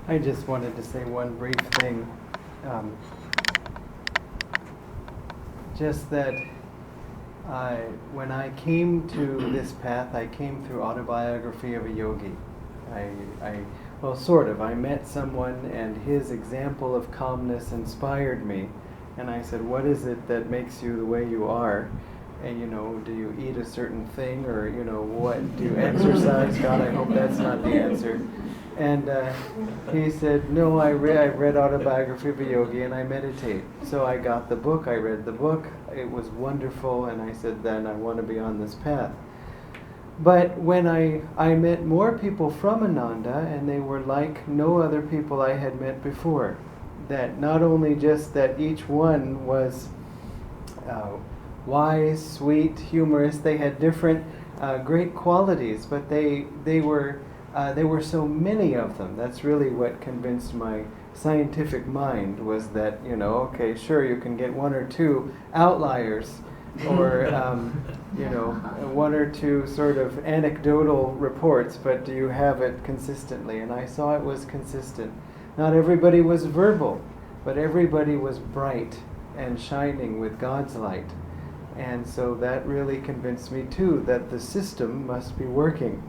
I just wanted to say one brief thing. Just that when I came to this path, I came through Autobiography of a Yogi. Well, sort of. I met someone and his example of calmness inspired me. And I said, what is it that makes you the way you are? And, do you eat a certain thing, or, what, do you exercise? God, I hope that's not the answer. And he said, no, I've read Autobiography of a Yogi and I meditate. So I got the book, I read the book, it was wonderful, and I said, then I want to be on this path. But when I met more people from Ananda, and they were like no other people I had met before. That not only just that each one was wise, sweet, humorous, they had different great qualities, but there were so many of them. That's really what convinced my scientific mind, was that, okay, sure, you can get one or two outliers, or, one or two sort of anecdotal reports, but do you have it consistently? And I saw it was consistent. Not everybody was verbal, but everybody was bright and shining with God's light. And so that really convinced me too that the system must be working.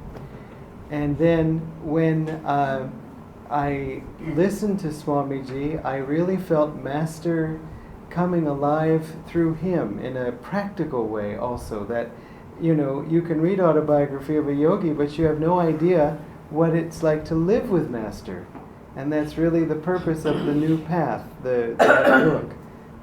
And then when I listened to Swamiji, I really felt Master coming alive through him in a practical way also. That, you can read Autobiography of a Yogi, but you have no idea what it's like to live with Master. And that's really the purpose of the new path, that book,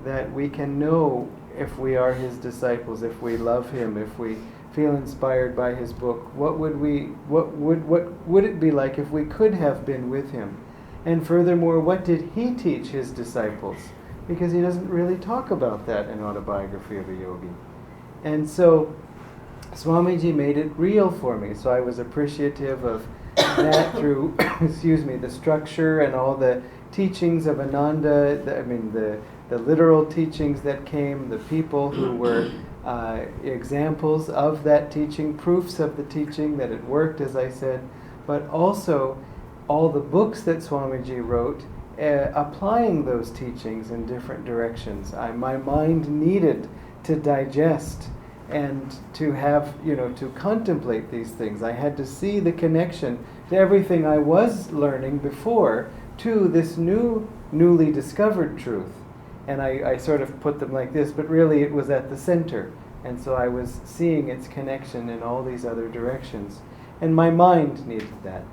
that we can know if we are his disciples, if we love him, if we feel inspired by his book. What would it be like if we could have been with him? And furthermore, what did he teach his disciples? Because he doesn't really talk about that in Autobiography of a Yogi. And so Swamiji made it real for me. So I was appreciative of that through, the structure and all the teachings of Ananda, the literal teachings that came, the people who were examples of that teaching, proofs of the teaching, that it worked, as I said, but also all the books that Swamiji wrote, applying those teachings in different directions. My mind needed to digest and to have, to contemplate these things. I had to see the connection to everything I was learning before to this newly discovered truth. And I sort of put them like this, but really it was at the center. And so I was seeing its connection in all these other directions. And my mind needed that.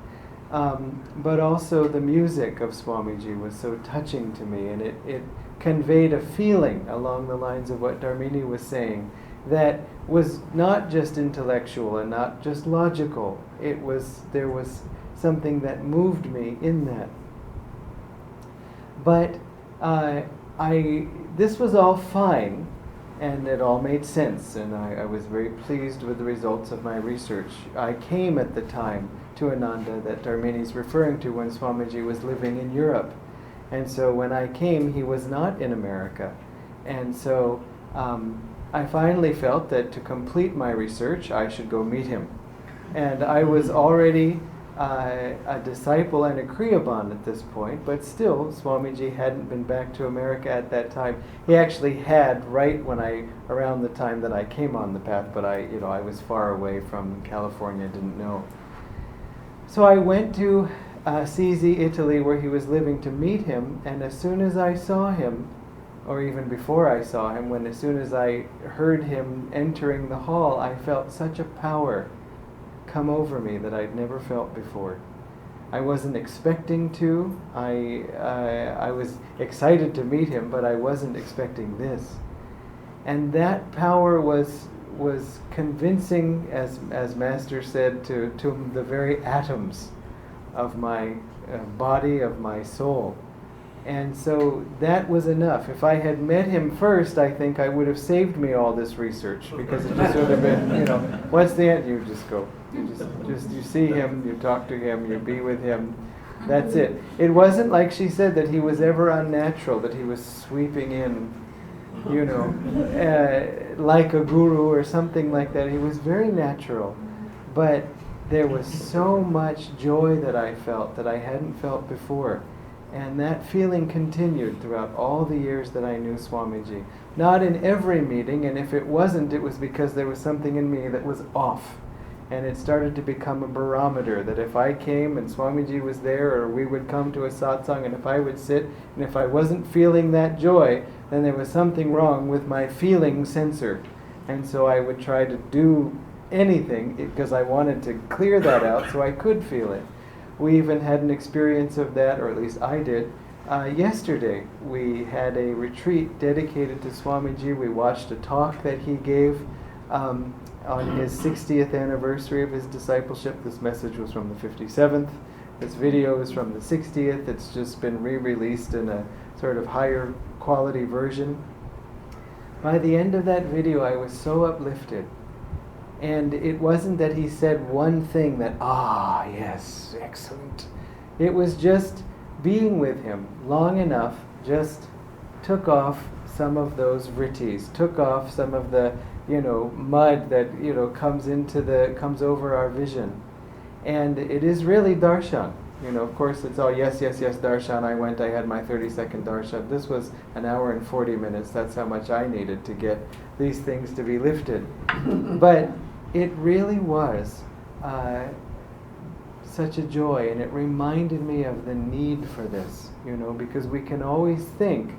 But also the music of Swamiji was so touching to me, and it conveyed a feeling along the lines of what Dharmini was saying, that was not just intellectual and not just logical. There was something that moved me in that. But this was all fine, and it all made sense, and I was very pleased with the results of my research. I came at the time to Ananda that Dharmini's referring to when Swamiji was living in Europe. And so when I came, he was not in America. And so I finally felt that to complete my research, I should go meet him. And I was already a disciple and a Kriyaban at this point, but still, Swamiji hadn't been back to America at that time. He actually had around the time that I came on the path, but I was far away from California, didn't know. So I went to Assisi, Italy, where he was living, to meet him, and as soon as I saw him, or even before I saw him, as soon as I heard him entering the hall, I felt such a power come over me that I'd never felt before. I wasn't expecting to. I was excited to meet him, but I wasn't expecting this. And that power was convincing, as Master said, to the very atoms of my body, of my soul. And so that was enough. If I had met him first, I think I would have saved me all this research, because it just would have been, what's the end? You just go. You see him, you talk to him, you be with him. That's it. It wasn't like she said that he was ever unnatural, that he was sweeping in, like a guru or something like that. He was very natural. But there was so much joy that I felt that I hadn't felt before. And that feeling continued throughout all the years that I knew Swamiji. Not in every meeting, and if it wasn't, it was because there was something in me that was off. And it started to become a barometer that if I came and Swamiji was there, or we would come to a satsang, and if I would sit, and if I wasn't feeling that joy, then there was something wrong with my feeling sensor. And so I would try to do anything because I wanted to clear that out so I could feel it. We even had an experience of that, or at least I did. Yesterday, we had a retreat dedicated to Swamiji. We watched a talk that he gave on his 60th anniversary of his discipleship. This message was from the 57th. This video is from the 60th. It's just been re-released in a sort of higher quality version. By the end of that video, I was so uplifted. And it wasn't that he said one thing that, yes, excellent. It was just being with him long enough just took off some of those vrittis, took off some of the, mud that, comes over our vision. And it is really darshan. Of course it's all yes, darshan. I went, I had my 30-second darshan. This was an hour and 40 minutes. That's how much I needed to get these things to be lifted. But it really was such a joy, and it reminded me of the need for this, because we can always think,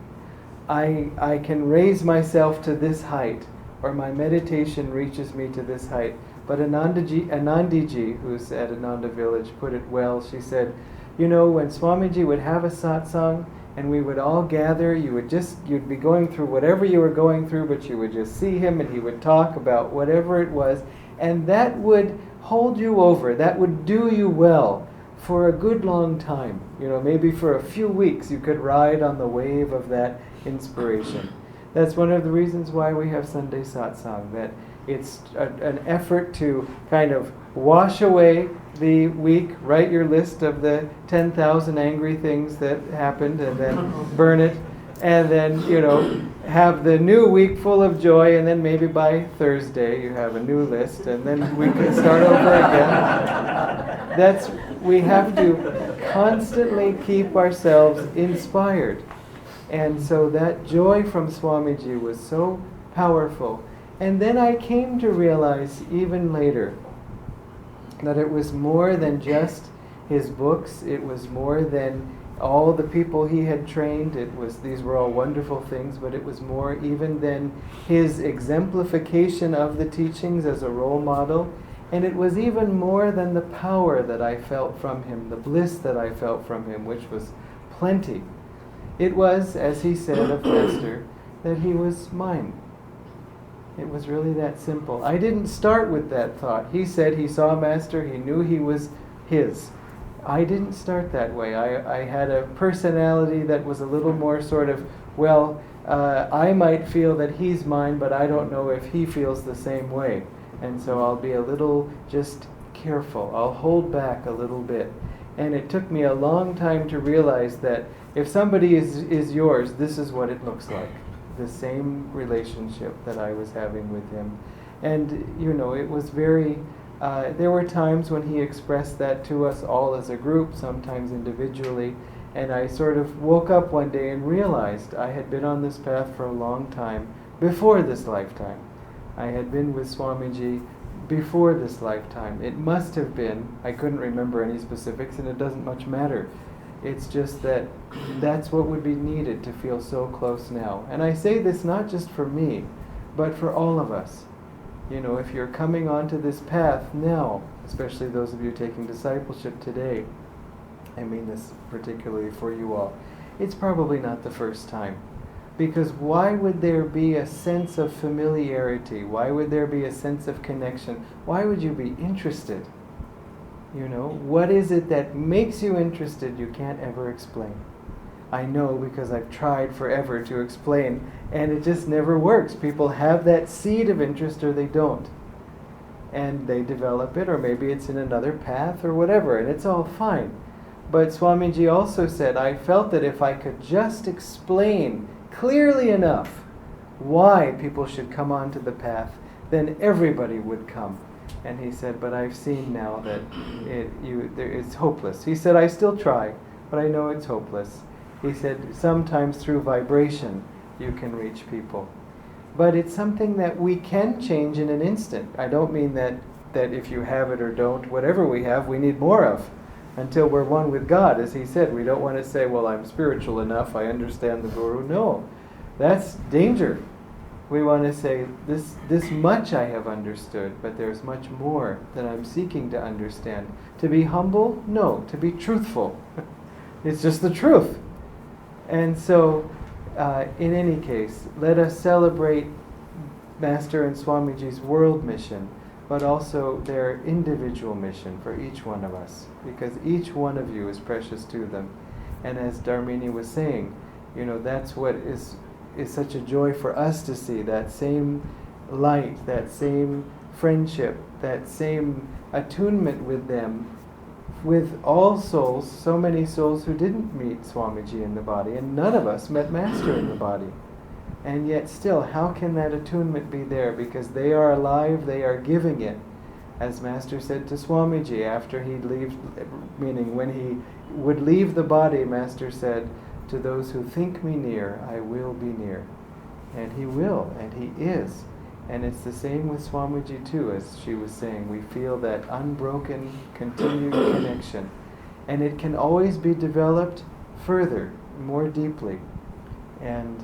I can raise myself to this height, or my meditation reaches me to this height. But Anandiji, who's at Ananda Village, put it well. She said, when Swamiji would have a satsang, and we would all gather, you'd be going through whatever you were going through, but you would just see him and he would talk about whatever it was, and that would hold you over, that would do you well for a good long time. Maybe for a few weeks you could ride on the wave of that inspiration. That's one of the reasons why we have Sunday satsang, that it's an effort to kind of wash away the week, write your list of the 10,000 angry things that happened, and then burn it, and then, have the new week full of joy, and then maybe by Thursday you have a new list, and then we can start over again. We have to constantly keep ourselves inspired. And so that joy from Swamiji was so powerful. And then I came to realize even later that it was more than just his books. It was more than all the people he had trained. These were all wonderful things, but it was more even than his exemplification of the teachings as a role model. And it was even more than the power that I felt from him, the bliss that I felt from him, which was plenty. It was, as he said of Master, that he was mine. It was really that simple. I didn't start with that thought. He said he saw Master, he knew he was his. I didn't start that way. I had a personality that was a little more sort of, I might feel that he's mine, but I don't know if he feels the same way. And so I'll be a little just careful. I'll hold back a little bit. And it took me a long time to realize that if somebody is yours, this is what it looks like. The same relationship that I was having with him. And, it was very, there were times when he expressed that to us all as a group, sometimes individually. And I sort of woke up one day and realized I had been on this path for a long time before this lifetime. I had been with Swamiji before this lifetime. It must have been, I couldn't remember any specifics, and it doesn't much matter. It's just that that's what would be needed to feel so close now. And I say this not just for me, but for all of us. If you're coming onto this path now, especially those of you taking discipleship today, I mean this particularly for you all, it's probably not the first time. Because why would there be a sense of familiarity? Why would there be a sense of connection? Why would you be interested? What is it that makes you interested you can't ever explain? I know because I've tried forever to explain, and it just never works. People have that seed of interest or they don't. And they develop it, or maybe it's in another path or whatever, and it's all fine. But Swamiji also said, I felt that if I could just explain clearly enough why people should come onto the path, then everybody would come. And he said, but I've seen now that it's hopeless. He said, I still try, but I know it's hopeless. He said, sometimes through vibration you can reach people. But it's something that we can change in an instant. I don't mean that if you have it or don't, whatever we have, we need more of until we're one with God. As he said, we don't want to say, well, I'm spiritual enough, I understand the Guru. No, that's danger. We want to say, this much I have understood, but there's much more that I'm seeking to understand. To be humble? No. To be truthful. It's just the truth. And so, in any case, let us celebrate Master and Swamiji's world mission, but also their individual mission for each one of us, because each one of you is precious to them. And as Dharmini was saying, that's what is such a joy for us to see, that same light, that same friendship, that same attunement with them, with all souls, so many souls who didn't meet Swamiji in the body, and none of us met Master in the body. And yet still, how can that attunement be there? Because they are alive, they are giving it. As Master said to Swamiji after he'd leave, meaning when he would leave the body, Master said, to those who think me near, I will be near. And he will, and he is. And it's the same with Swamiji too, as she was saying. We feel that unbroken, continued connection. And it can always be developed further, more deeply. And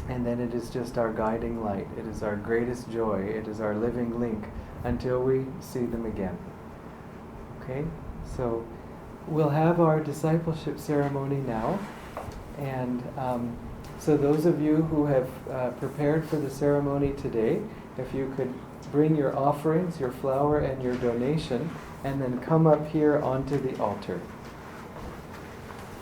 then it is just our guiding light. It is our greatest joy. It is our living link until we see them again. Okay? So we'll have our discipleship ceremony now. And so those of you who have prepared for the ceremony today, if you could bring your offerings, your flower and your donation, and then come up here onto the altar.